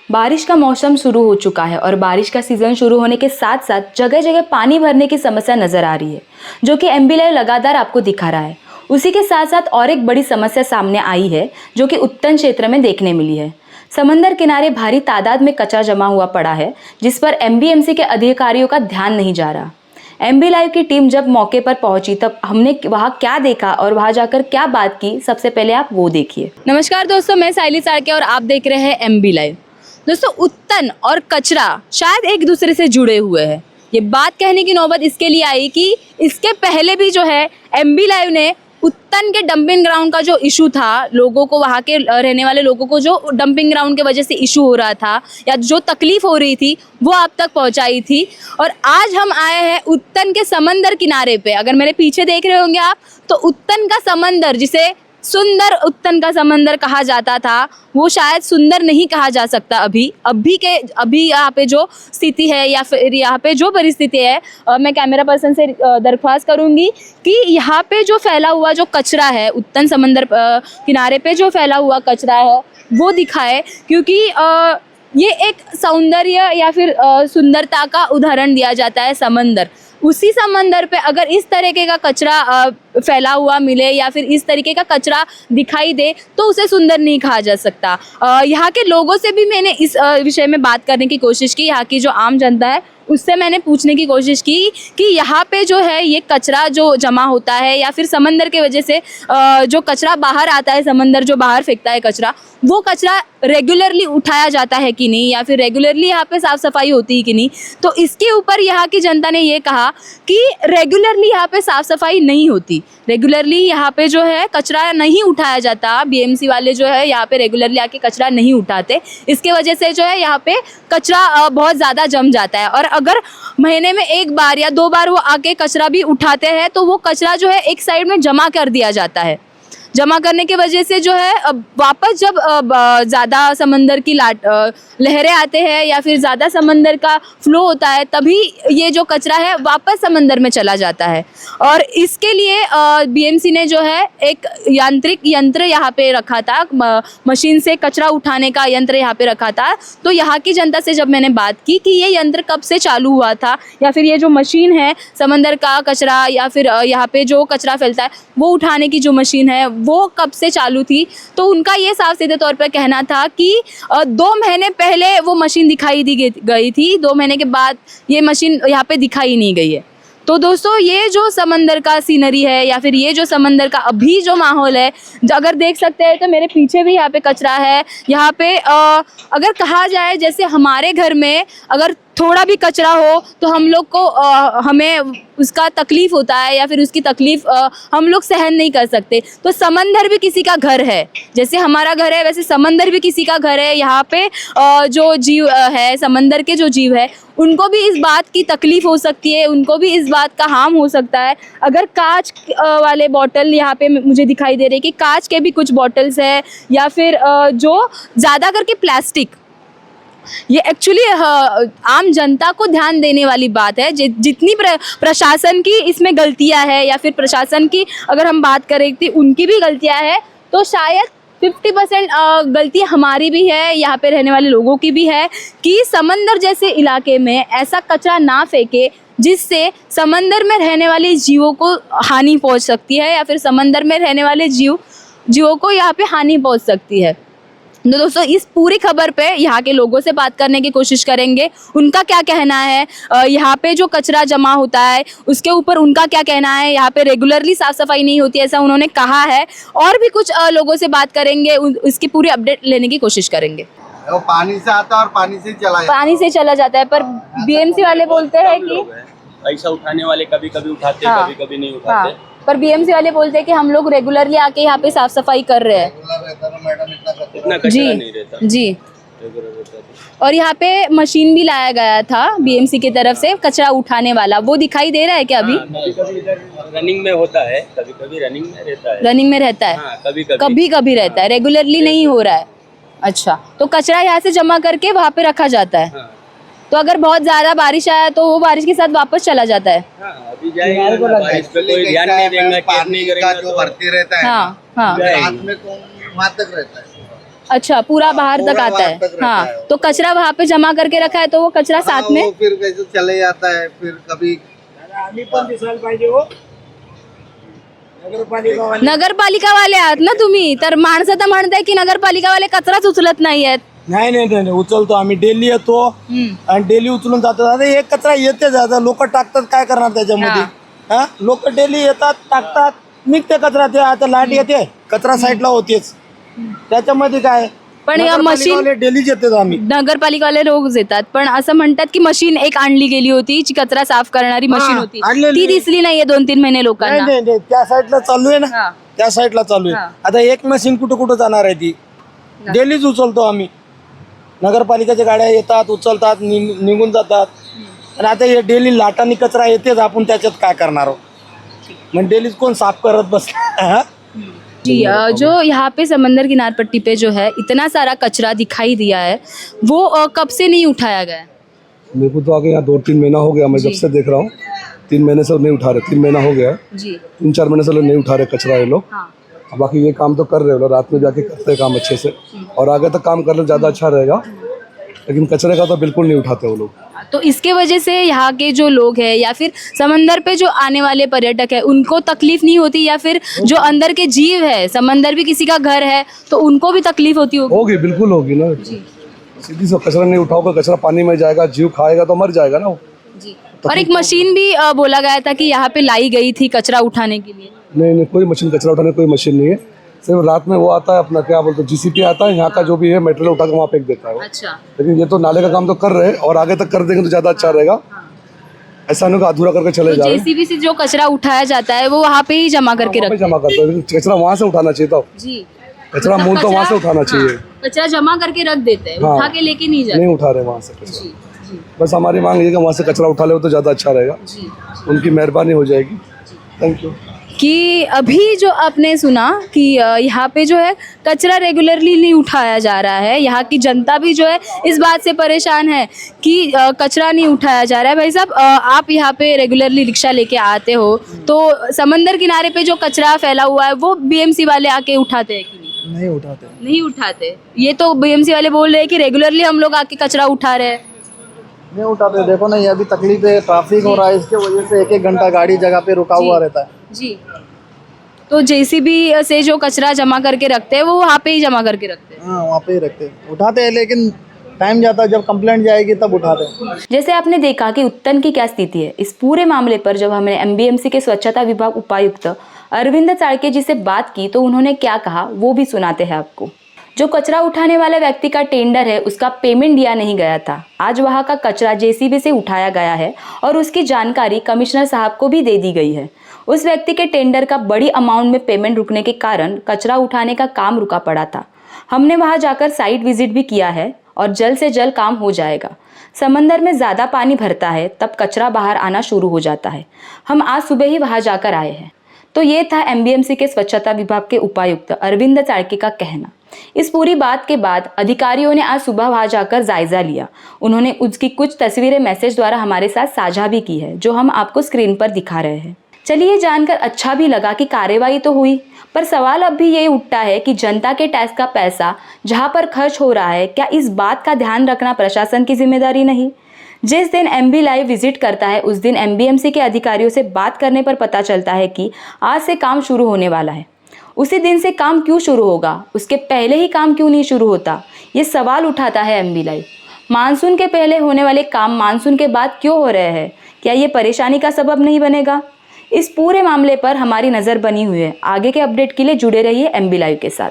बारिश का मौसम शुरू हो चुका है और बारिश का सीज़न शुरू होने के साथ साथ जगह जगह पानी भरने की समस्या नज़र आ रही है, जो कि एमबी लाइव लगातार आपको दिखा रहा है। उसी के साथ साथ और एक बड़ी समस्या सामने आई है, जो कि उत्तन क्षेत्र में देखने मिली है। समंदर किनारे भारी तादाद में कचरा जमा हुआ पड़ा है, जिस पर एमबीएमसी के अधिकारियों का ध्यान नहीं जा रहा। एमबी लाइव की टीम जब मौके पर पहुंची तब हमने वहां क्या देखा और वहां जाकर क्या बात की, सबसे पहले आप वो देखिए। नमस्कार दोस्तों, मैं साइली साड़के और आप देख रहे हैं एमबी लाइव। दोस्तों, उत्तन और कचरा शायद एक दूसरे से जुड़े हुए हैं। ये बात कहने की नौबत इसके लिए आई कि इसके पहले भी जो है एमबी लाइव ने उत्तन के डंपिंग ग्राउंड का जो इशू था, लोगों को, वहाँ के रहने वाले लोगों को जो डंपिंग ग्राउंड की वजह से इशू हो रहा था या जो तकलीफ हो रही थी, वो आप तक पहुँचाई थी। और आज हम आए हैं उत्तन के समंदर किनारे पे। अगर मेरे पीछे देख रहे होंगे आप, तो उत्तन का समंदर, जिसे सुंदर उत्तन का समंदर कहा जाता था, वो शायद सुंदर नहीं कहा जा सकता अभी यहाँ पे जो स्थिति है या फिर यहाँ पे जो परिस्थिति है। मैं कैमरा पर्सन से दरख्वास्त करूँगी कि यहाँ पे जो फैला हुआ जो कचरा है, उत्तन समंदर किनारे पे जो फैला हुआ कचरा है वो दिखाए, क्योंकि ये एक सौंदर्य या फिर सुंदरता का उदाहरण दिया जाता है समंदर। उसी समंदर पे अगर इस तरीके का कचरा फैला हुआ मिले या फिर इस तरीके का कचरा दिखाई दे तो उसे सुंदर नहीं कहा जा सकता। यहाँ के लोगों से भी मैंने इस विषय में बात करने की कोशिश की। यहाँ की जो आम जनता है उससे मैंने पूछने की कोशिश की कि यहाँ पे जो है ये कचरा जो जमा होता है या फिर समंदर के वजह से जो कचरा बाहर आता है, समंदर जो बाहर फेंकता है कचरा, वो कचरा रेगुलरली उठाया जाता है कि नहीं या फिर रेगुलरली यहाँ पे साफ़ सफाई होती है कि नहीं। तो इसके ऊपर यहाँ की जनता ने ये कहा कि रेगुलरली यहाँ पे साफ़ सफाई नहीं होती, रेगुलरली यहाँ पे जो है कचरा नहीं उठाया जाता। बीएमसी वाले जो है यहाँ पे रेगुलरली आके कचरा नहीं उठाते, इसके वजह से जो है यहाँ पे कचरा बहुत ज़्यादा जम जाता है। और अगर महीने में एक बार या दो बार वो आके कचरा भी उठाते हैं तो वो कचरा जो है एक साइड में जमा कर दिया जाता है। जमा करने की वजह से जो है वापस जब ज़्यादा समंदर की लहरें आते हैं या फिर ज़्यादा समंदर का फ्लो होता है, तभी ये जो कचरा है वापस समंदर में चला जाता है। और इसके लिए बीएमसी ने जो है एक यांत्रिक यंत्र यहाँ पे रखा था, मशीन से कचरा उठाने का यंत्र यहाँ पे रखा था। तो यहाँ की जनता से जब मैंने बात की कि ये यंत्र कब से चालू हुआ था या फिर ये जो मशीन है समंदर का कचरा या फिर यहाँ पे जो कचरा फैलता है वो उठाने की जो मशीन है वो कब से चालू थी, तो उनका ये साफ सीधे तौर पर कहना था कि 2 महीने पहले वो मशीन दिखाई दी गई थी, 2 महीने के बाद ये मशीन यहाँ पे दिखाई नहीं गई है। तो दोस्तों, ये जो समंदर का सीनरी है या फिर ये जो समंदर का अभी जो माहौल है, अगर देख सकते हैं तो मेरे पीछे भी यहाँ पे कचरा है। यहाँ पे अगर कहा जाए जैसे हमारे घर में अगर थोड़ा भी कचरा हो तो हम लोग को हमें उसका तकलीफ़ होता है या फिर उसकी तकलीफ़ हम लोग सहन नहीं कर सकते। तो समंदर भी किसी का घर है, जैसे हमारा घर है वैसे समंदर भी किसी का घर है। यहाँ पे जो जीव है, समंदर के जो जीव है, उनको भी इस बात की तकलीफ़ हो सकती है, उनको भी इस बात का हार्म हो सकता है। अगर कांच वाले बॉटल यहाँ पे मुझे दिखाई दे रहे हैं कि कांच के भी कुछ बॉटल्स है या फिर जो ज़्यादा करके प्लास्टिक, ये एक्चुअली आम जनता को ध्यान देने वाली बात है। जितनी प्रशासन की इसमें गलतियां है या फिर प्रशासन की अगर हम बात करें कि उनकी भी गलतियां है, तो शायद 50% गलती हमारी भी है, यहाँ पे रहने वाले लोगों की भी है कि समंदर जैसे इलाके में ऐसा कचरा ना फेंके जिससे समंदर में रहने वाले जीवों को हानि पहुँच सकती है या फिर समंदर में रहने वाले जीवों को यहाँ पे हानि पहुँच सकती है। तो दोस्तों, इस पूरी खबर पे यहाँ के लोगों से बात करने की कोशिश करेंगे, उनका क्या कहना है यहाँ पे जो कचरा जमा होता है उसके ऊपर उनका क्या कहना है। यहाँ पे रेगुलरली साफ़ सफाई नहीं होती ऐसा उन्होंने कहा है। और भी कुछ लोगों से बात करेंगे, इसकी पूरी अपडेट लेने की कोशिश करेंगे। वो पानी से आता है और पानी से चला जाता है, पर बीएमसी वाले बोलते हैं कि ऐसा उठाने वाले कभी कभी उठाते हैं, कभी कभी नहीं उठाते। पर बीएमसी वाले बोलते हैं कि हम लोग रेगुलरली आके यहाँ पे साफ सफाई कर रहे हैं। इतना कचरा नहीं रहता जी। और यहाँ पे मशीन भी लाया गया था बीएमसी की तरफ से कचरा उठाने वाला, वो दिखाई दे रहा है क्या अभी? रनिंग में होता है, कभी कभी रनिंग में रहता है। रनिंग में रहता है, कभी कभी रहता है, रेगुलरली नहीं हो रहा है। अच्छा, तो कचरा यहाँ से जमा करके वहाँ पे रखा जाता है। तो अगर बहुत ज्यादा बारिश आया तो वो बारिश के साथ वापस चला जाता है। अभी जाएगा, बारिश पे कोई ध्यान नहीं देगा, केयर नहीं करेगा, जो भरती रहता है हाँ, रात में तो वहाँ तक रहता है। अच्छा, पूरा बाहर तक पूरा आता बाहर है। तक रहता हाँ, है वो। तो कचरा वहाँ पे जमा करके रखा है, तो वो कचरा साथ में वो फिर कैसे चले जाता है, फिर कभी नगरपालिका वाले आहात ना तुम्ही, तर माणसं तर म्हणताय की नगरपालिका वाले कचराच उचलत नाहीयेत. नाही उचलतो आम्ही, डेली येतो आणि डेली उचलून जातो. आता एक कचरा येते जाता, लोक टाकतात, काय करणार त्याच्यामध्ये? हा, लोक डेली येतात, टाकतात, निघते कचरा. ते आता लाट येते, कचरा साईडला होतेच, त्याच्यामध्ये काय? पण या मशीन डेलीच येते आम्ही. नगरपालिकावाले रोज येतात, पण असं म्हणतात की मशीन एक आणली गेली होती जी कचरा साफ करणारी मशीन होती, आणलेली. ती दिसली नाहीये 2-3 महिने लोकांना. नाही, त्या साईडला चालू आहे ना, हा. त्या साईडला चालू आहे. आता एक मशीन कुठं जाणार आहे? ती डेलीच उचलतो आम्ही. नगरपालिकेच्या गाड्या येतात, उचलतात, निघून जातात. आणि आता हे डेली लाटांनी कचरा येतेच, आपण त्याच्यात काय करणार आहोत? मग डेलीच कोण साफ करत बसला? जी, जो यहाँ पे समंदर किनार पट्टी पे जो है इतना सारा कचरा दिखाई दिया है, वो कब से नहीं उठाया गया है? मेरे को तो आगे यहाँ 2-3 महीना हो गया, मैं जब से देख रहा हूँ 3 महीने से नहीं उठा रहे, 3 महीना हो गया, जी 3-4 महीने से लोग नहीं उठा रहे कचरा ये लोग। हाँ, बाकी ये काम तो कर रहे हो लोग, रात में जाके करते हैं काम अच्छे से, और आगे तक काम कर ले ज़्यादा अच्छा रहेगा, लेकिन कचरे का तो बिल्कुल नहीं उठाते वो लोग। तो इसके वजह से यहाँ के जो लोग हैं या फिर समंदर पे जो आने वाले पर्यटक हैं उनको तकलीफ नहीं होती, या फिर जो अंदर के जीव है, समंदर भी किसी का घर है तो उनको भी तकलीफ होती होगी? होगी, बिल्कुल होगी ना। सीधी सा कचरा नहीं उठाओगे, कचरा पानी में जाएगा, जीव खाएगा तो मर जाएगा ना वो। जी, और एक मशीन भी बोला गया था कि यहाँ पे लाई गई थी कचरा उठाने के लिए। नहीं, कोई मशीन, कचरा उठाने कोई मशीन नहीं है। सिर्फ रात में वो आता है अपना, क्या बोलते हैं, जीसीपी आता है, यहाँ का जो भी है मटेरियल उठा के वहाँ फेंक देता है वो। अच्छा, लेकिन ये तो नाले का काम तो कर रहे हैं, और आगे तक कर देंगे तो ज़्यादा अच्छा रहेगा। ऐसा नहीं कि अधूरा करके चले तो जा रहे हैं। जेसीबी से जो कचरा उठाया जाता है वो वहाँ पे ही जमा करके वहाँ पे रखते हैं। जमा करते हैं, लेकिन कचरा वहाँ से उठाना चाहिए था। जी, कचरा मूल तो वहाँ से उठाना चाहिए। कचरा जमा करके रख देते हैं, हाँ। उठा के लेके नहीं जाते। नहीं उठा रहे वहाँ से कचरा। जी, जी, बस हमारी मांग ये है कि वहाँ से कचरा उठा ले तो ज़्यादा अच्छा रहेगा, जी। उनकी मेहरबानी हो जाएगी। Thank you. कि अभी जो आपने सुना कि यहाँ पे जो है कचरा रेगुलरली नहीं उठाया जा रहा है, यहाँ की जनता भी जो है इस बात से परेशान है कि कचरा नहीं उठाया जा रहा है। भाई साहब, आप यहाँ पे रेगुलरली रिक्शा लेके आते हो, तो समंदर किनारे पे जो कचरा फैला हुआ है वो बीएमसी वाले आके उठाते हैं कि नहीं? नहीं उठाते, नहीं उठाते। ये तो बीएमसी वाले बोल रहे हैं कि रेगुलरली हम लोग आके कचरा उठा रहे हैं। नहीं उठाते। देखो ना, ये अभी तकलीफ है, ट्रैफिक हो रहा है, इसके वजह से 1-1 घंटा गाड़ी जगह पे रुका हुआ रहता है। जी, तो जेसीबी से जो कचरा जमा करके रखते हैं वो वहाँ पे ही जमा करके रखते हैं। हाँ, वहाँ पे ही रखते हैं, उठाते हैं, लेकिन टाइम जाता है, जब कंप्लेंट जाएगी तब उठाते हैं। जैसे आपने देखा कि उत्तन की क्या स्थिति है, इस पूरे मामले पर जब हमने एमबीएमसी के स्वच्छता विभाग उपायुक्त अरविंद चाड़के जी से बात की तो उन्होंने क्या कहा वो भी सुनाते हैं आपको। जो कचरा उठाने वाले व्यक्ति का टेंडर है उसका पेमेंट दिया नहीं गया था। आज वहाँ का कचरा जेसीबी से उठाया गया है और उसकी जानकारी कमिश्नर साहब को भी दे दी गई है। उस व्यक्ति के टेंडर का बड़ी अमाउंट में पेमेंट रुकने के कारण कचरा उठाने का काम रुका पड़ा था। हमने वहाँ जाकर साइट विजिट भी किया है और जल्द से जल्द काम हो जाएगा। समंदर में ज़्यादा पानी भरता है तब कचरा बाहर आना शुरू हो जाता है। हम आज सुबह ही वहाँ जाकर आए हैं। तो ये था एमबीएमसी के स्वच्छता विभाग के उपायुक्त अरविंद चाड़के का कहना। इस पूरी बात के बाद अधिकारियों ने आज सुबह वहां जाकर जायजा लिया। उन्होंने उसकी कुछ तस्वीरें मैसेज द्वारा हमारे साथ साझा भी की है, जो हम आपको स्क्रीन पर दिखा रहे हैं। चलिए, जानकर अच्छा भी लगा कि कार्रवाई तो हुई, पर सवाल अब भी ये उठता है कि जनता के टैक्स का पैसा जहां पर खर्च हो रहा है, क्या इस बात का ध्यान रखना प्रशासन की जिम्मेदारी नहीं? जिस दिन एमबी लाइव विजिट करता है उस दिन एमबीएमसी के अधिकारियों से बात करने पर पता चलता है कि आज से काम शुरू होने वाला है। उसी दिन से काम क्यों शुरू होगा, उसके पहले ही काम क्यों नहीं शुरू होता, ये सवाल उठाता है एमबी लाइव। मानसून के पहले होने वाले काम मानसून के बाद क्यों हो रहे हैं? क्या ये परेशानी का सबब नहीं बनेगा? इस पूरे मामले पर हमारी नज़र बनी हुई है। आगे के अपडेट के लिए जुड़े रहिए एमबी लाइव के साथ।